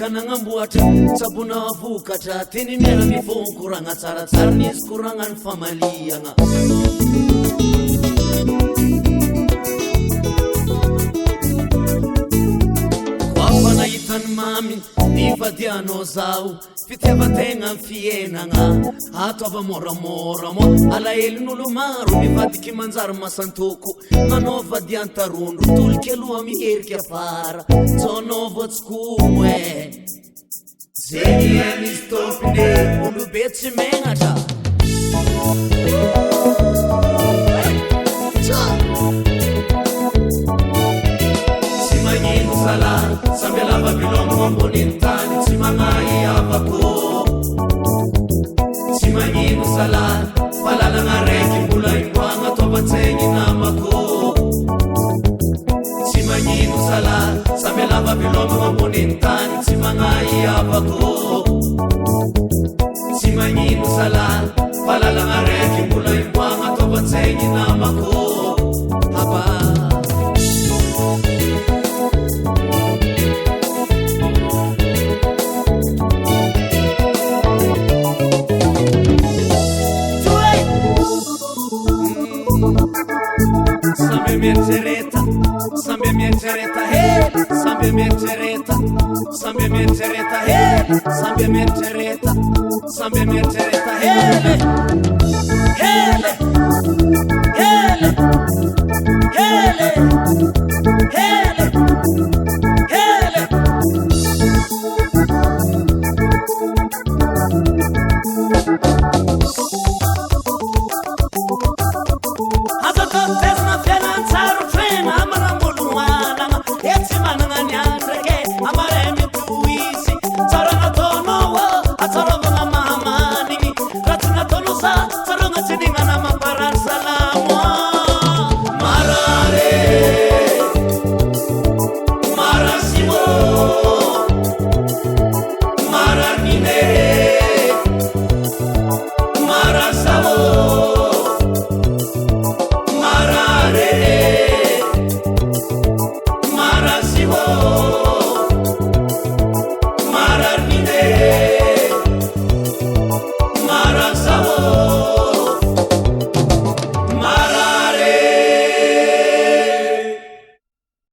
Kanangambuatra sabuna vokatra teny miara mifonkoragna tsaratsara nisy koragna ny famaliagna koafa nahitany mamy nivadianao zao fitiavan-tegna ny fiainagna ataova moramora moa alahelin'olo maro mivadiky manjary masantoko manao vadiantarondro toliky aloha miherika afara tsonao voatsikomo zegny misy topine olobe tsy megnatra tsy magnino zala samby lava milombo amboniny tany tsy magnahy avako tsy magnino zala falalagna raiky mbola imboagna ataovan-tsaigny namako tsy magnino zala samby lava milombo amboniny tany tsy magnahy avako tsy magnino zala falalagna raiky mbola imboagna ataovan-tsaigny namako haba sambe mieritsereta sambe mieritsereta hely sambe mieritsereta sambe mieritsereta hely sambe mieritsereta sambe mieritsereta hely hely hely hely hely hely Maranine